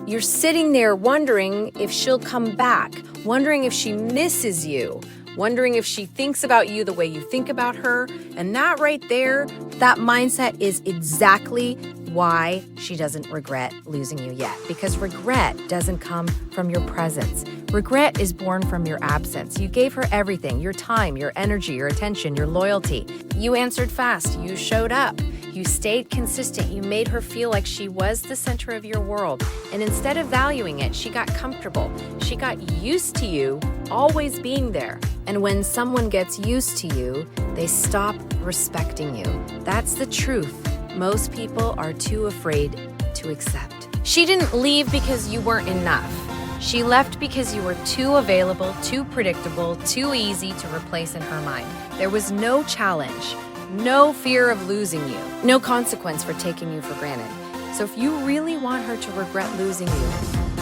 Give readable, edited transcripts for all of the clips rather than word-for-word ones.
You're sitting there wondering if she'll come back, wondering if she misses you, wondering if she thinks about you the way you think about her. And that right there, that mindset is exactly why she doesn't regret losing you yet. Because regret doesn't come from your presence. Regret is born from your absence. You gave her everything, your time, your energy, your attention, your loyalty. You answered fast. You showed up. You stayed consistent. You made her feel like she was the center of your world. And instead of valuing it, she got comfortable. She got used to you always being there. And when someone gets used to you, they stop respecting you. That's the truth. Most people are too afraid to accept. She didn't leave because you weren't enough. She left because you were too available, too predictable, too easy to replace in her mind. There was no challenge, no fear of losing you, no consequence for taking you for granted. So if you really want her to regret losing you,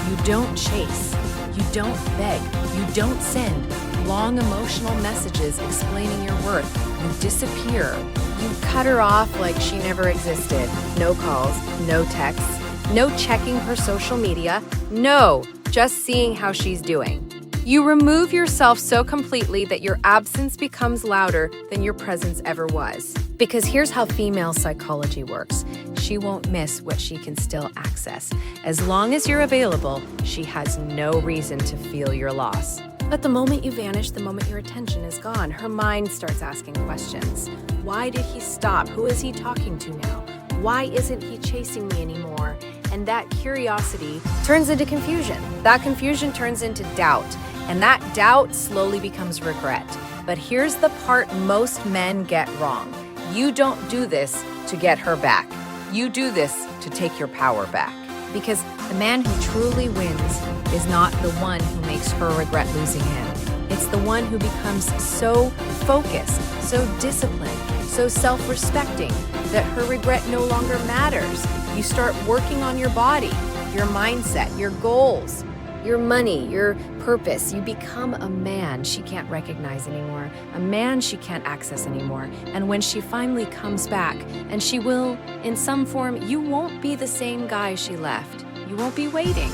you don't chase, you don't beg, you don't send long emotional messages explaining your worth. You disappear. You cut her off like she never existed. No calls, no texts, no checking her social media, no, just seeing how she's doing. You remove yourself so completely that your absence becomes louder than your presence ever was. Because here's how female psychology works. She won't miss what she can still access. As long as you're available, she has no reason to feel your loss. But the moment you vanish, the moment your attention is gone, her mind starts asking questions. Why did he stop? Who is he talking to now? Why isn't he chasing me anymore? And that curiosity turns into confusion. That confusion turns into doubt. And that doubt slowly becomes regret. But here's the part most men get wrong. You don't do this to get her back. You do this to take your power back. Because the man who truly wins is not the one who makes her regret losing him. It's the one who becomes so focused, so disciplined, so self-respecting that her regret no longer matters. You start working on your body, your mindset, your goals, your money, your purpose. You become a man she can't recognize anymore, a man she can't access anymore. And when she finally comes back, and she will in some form, you won't be the same guy she left. You won't be waiting.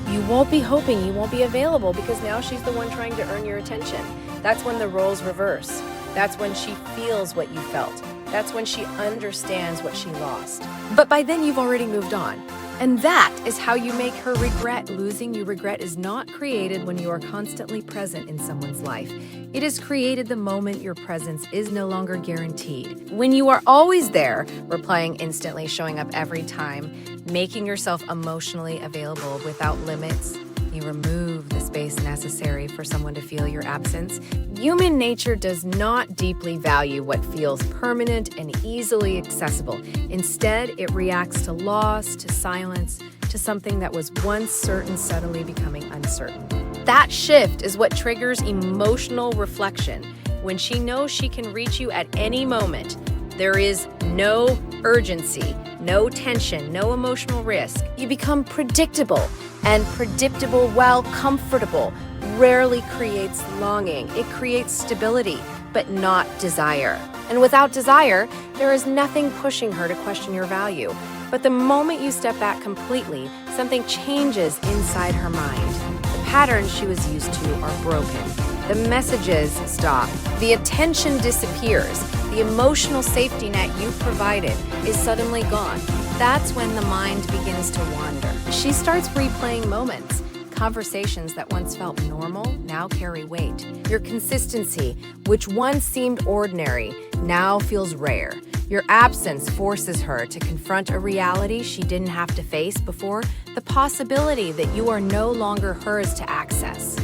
You won't be hoping, you won't be available because now she's the one trying to earn your attention. That's when the roles reverse. That's when she feels what you felt. That's when she understands what she lost. But by then you've already moved on. And that is how you make her regret losing you. Regret is not created when you are constantly present in someone's life. It is created the moment your presence is no longer guaranteed. When you are always there, replying instantly, showing up every time, making yourself emotionally available without limits, you remove the space necessary for someone to feel your absence. Human nature does not deeply value what feels permanent and easily accessible. Instead, it reacts to loss, to silence, to something that was once certain suddenly becoming uncertain. That shift is what triggers emotional reflection. When she knows she can reach you at any moment, there is no urgency, no tension, no emotional risk. You become predictable, and predictable, while comfortable, rarely creates longing. It creates stability, but not desire. And without desire, there is nothing pushing her to question your value. But the moment you step back completely, something changes inside her mind. The patterns she was used to are broken. The messages stop. The attention disappears. The emotional safety net you provided is suddenly gone. That's when the mind begins to wander. She starts replaying moments. Conversations that once felt normal now carry weight. Your consistency, which once seemed ordinary, now feels rare. Your absence forces her to confront a reality she didn't have to face before, the possibility that you are no longer hers to access.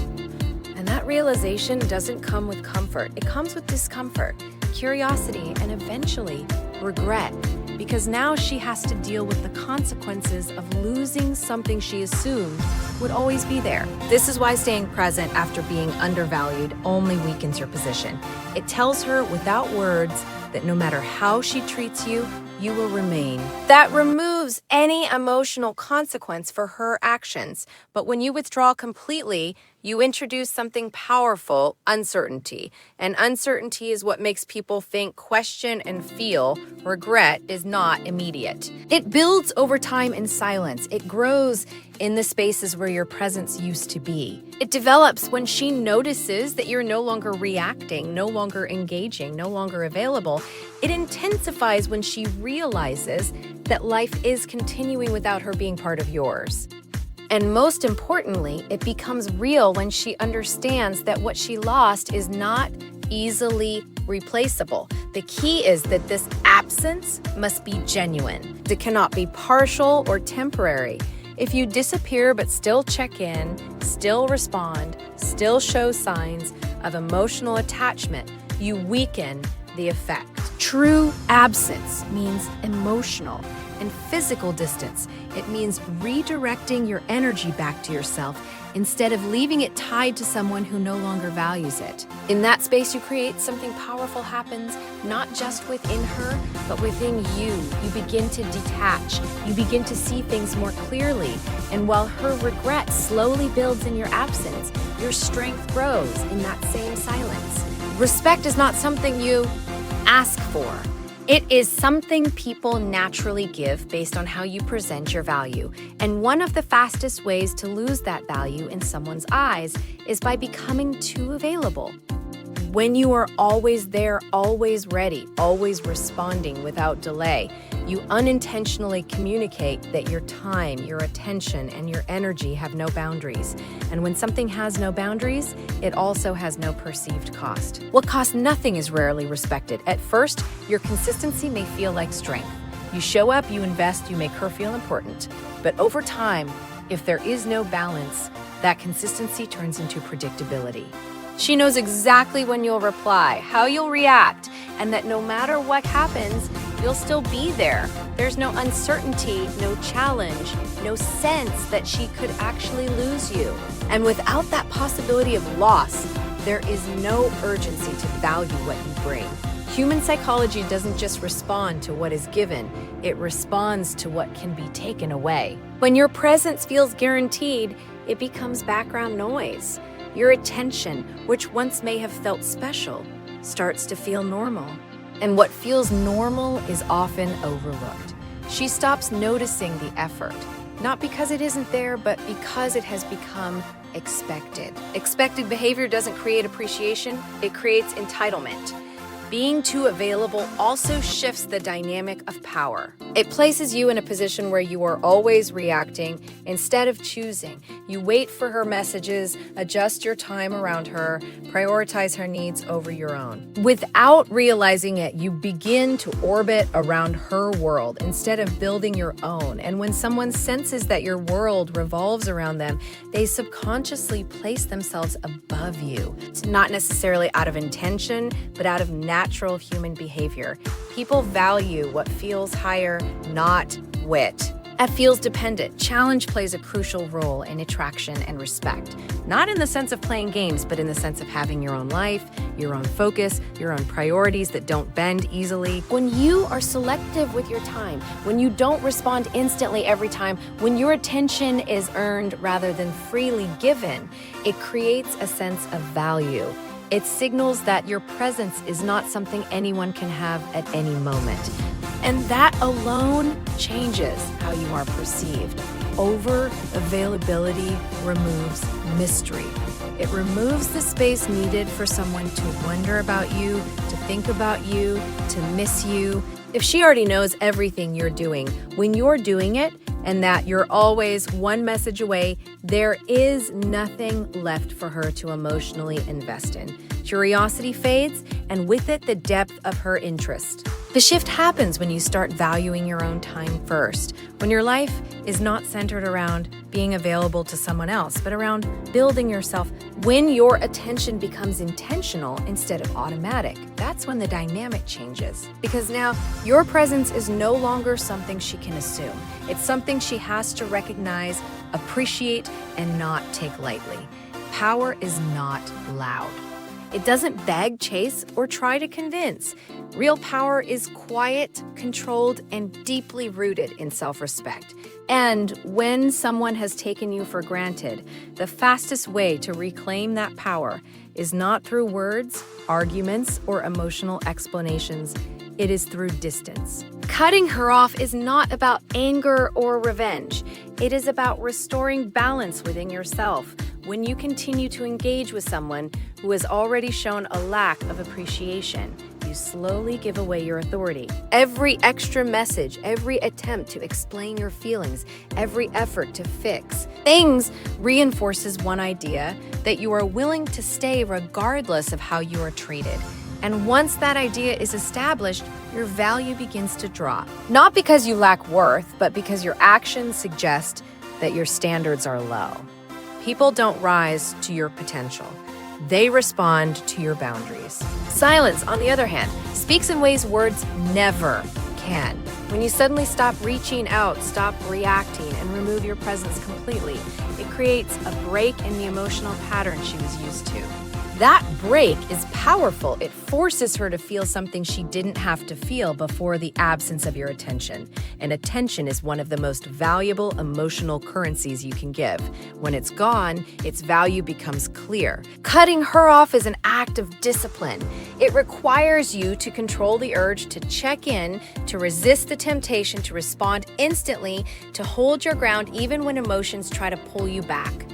And that realization doesn't come with comfort. It comes with discomfort, curiosity, and eventually regret. Because now she has to deal with the consequences of losing something she assumed would always be there. This is why staying present after being undervalued only weakens your position. It tells her without words that no matter how she treats you, you will remain. That removes any emotional consequence for her actions. But when you withdraw completely, you introduce something powerful, uncertainty. And uncertainty is what makes people think, question, and feel. Regret is not immediate. It builds over time in silence. It grows in the spaces where your presence used to be. It develops when she notices that you're no longer reacting, no longer engaging, no longer available. It intensifies when she realizes that life is continuing without her being part of yours. And most importantly, it becomes real when she understands that what she lost is not easily replaceable. The key is that this absence must be genuine. It cannot be partial or temporary. If you disappear but still check in, still respond, still show signs of emotional attachment, you weaken the effect. True absence means emotional and physical distance. It means redirecting your energy back to yourself instead of leaving it tied to someone who no longer values it. In that space you create, something powerful happens, not just within her, but within you. You begin to detach. You begin to see things more clearly. And while her regret slowly builds in your absence, your strength grows in that same silence. Respect is not something you ask for. It is something people naturally give based on how you present your value. And one of the fastest ways to lose that value in someone's eyes is by becoming too available. When you are always there, always ready, always responding without delay, you unintentionally communicate that your time, your attention, and your energy have no boundaries. And when something has no boundaries, it also has no perceived cost. What costs nothing is rarely respected. At first, your consistency may feel like strength. You show up, you invest, you make her feel important. But over time, if there is no balance, that consistency turns into predictability. She knows exactly when you'll reply, how you'll react, and that no matter what happens, you'll still be there. There's no uncertainty, no challenge, no sense that she could actually lose you. And without that possibility of loss, there is no urgency to value what you bring. Human psychology doesn't just respond to what is given, it responds to what can be taken away. When your presence feels guaranteed, it becomes background noise. Your attention, which once may have felt special, starts to feel normal. And what feels normal is often overlooked. She stops noticing the effort, not because it isn't there, but because it has become expected. Expected behavior doesn't create appreciation, it creates entitlement. Being too available also shifts the dynamic of power. It places you in a position where you are always reacting instead of choosing. You wait for her messages, adjust your time around her, prioritize her needs over your own. Without realizing it, you begin to orbit around her world instead of building your own. And when someone senses that your world revolves around them, they subconsciously place themselves above you. It's not necessarily out of intention, but out of natural human behavior. People value what feels higher, not wit. That feels dependent. Challenge plays a crucial role in attraction and respect. Not in the sense of playing games, but in the sense of having your own life, your own focus, your own priorities that don't bend easily. When you are selective with your time, when you don't respond instantly every time, when your attention is earned rather than freely given, it creates a sense of value. It signals that your presence is not something anyone can have at any moment. And that alone changes how you are perceived. Over-availability removes mystery. It removes the space needed for someone to wonder about you, to think about you, to miss you. If she already knows everything you're doing, when you're doing it, and that you're always one message away, there is nothing left for her to emotionally invest in. Curiosity fades, and with it, the depth of her interest. The shift happens when you start valuing your own time first, when your life is not centered around being available to someone else, but around building yourself. When your attention becomes intentional instead of automatic, that's when the dynamic changes. Because now your presence is no longer something she can assume. It's something she has to recognize, appreciate, and not take lightly. Power is not loud. It doesn't beg, chase, or try to convince. Real power is quiet, controlled, and deeply rooted in self-respect. And when someone has taken you for granted, the fastest way to reclaim that power is not through words, arguments, or emotional explanations. It is through distance. Cutting her off is not about anger or revenge. It is about restoring balance within yourself. When you continue to engage with someone who has already shown a lack of appreciation, you slowly give away your authority. Every extra message, every attempt to explain your feelings, every effort to fix things reinforces one idea, that you are willing to stay regardless of how you are treated. And once that idea is established, your value begins to drop. Not because you lack worth, but because your actions suggest that your standards are low. People don't rise to your potential. They respond to your boundaries. Silence, on the other hand, speaks in ways words never can. When you suddenly stop reaching out, stop reacting, and remove your presence completely, it creates a break in the emotional pattern she was used to. That break is powerful. It forces her to feel something she didn't have to feel before the absence of your attention. And attention is one of the most valuable emotional currencies you can give. When it's gone, its value becomes clear. Cutting her off is an act of discipline. It requires you to control the urge to check in, to resist the temptation to respond instantly, to hold your ground even when emotions try to pull you back.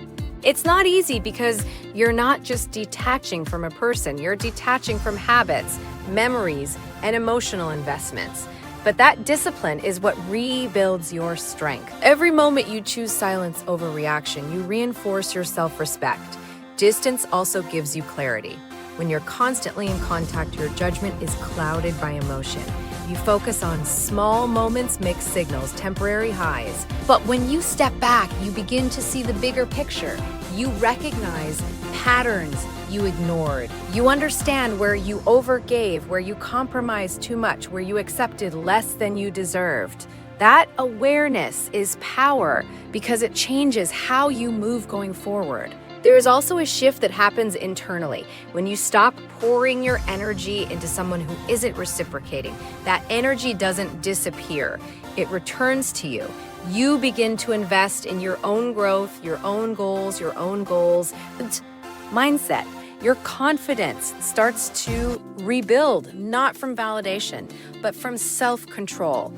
It's not easy because you're not just detaching from a person, you're detaching from habits, memories, and emotional investments. But that discipline is what rebuilds your strength. Every moment you choose silence over reaction, you reinforce your self-respect. Distance also gives you clarity. When you're constantly in contact, your judgment is clouded by emotion. You focus on small moments, mixed signals, temporary highs. But when you step back, you begin to see the bigger picture. You recognize patterns you ignored. You understand where you overgave, where you compromised too much, where you accepted less than you deserved. That awareness is power because it changes how you move going forward. There is also a shift that happens internally. When you stop pouring your energy into someone who isn't reciprocating, that energy doesn't disappear. It returns to you. You begin to invest in your own growth, your own goals, and mindset. Your confidence starts to rebuild, not from validation, but from self-control.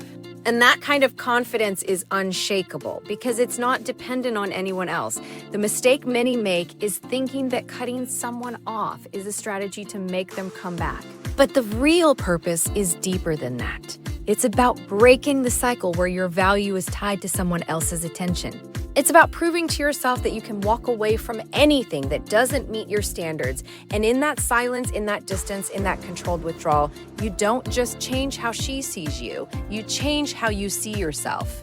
And that kind of confidence is unshakable because it's not dependent on anyone else. The mistake many make is thinking that cutting someone off is a strategy to make them come back. But the real purpose is deeper than that. It's about breaking the cycle where your value is tied to someone else's attention. It's about proving to yourself that you can walk away from anything that doesn't meet your standards. And in that silence, in that distance, in that controlled withdrawal, you don't just change how she sees you, you change how you see yourself.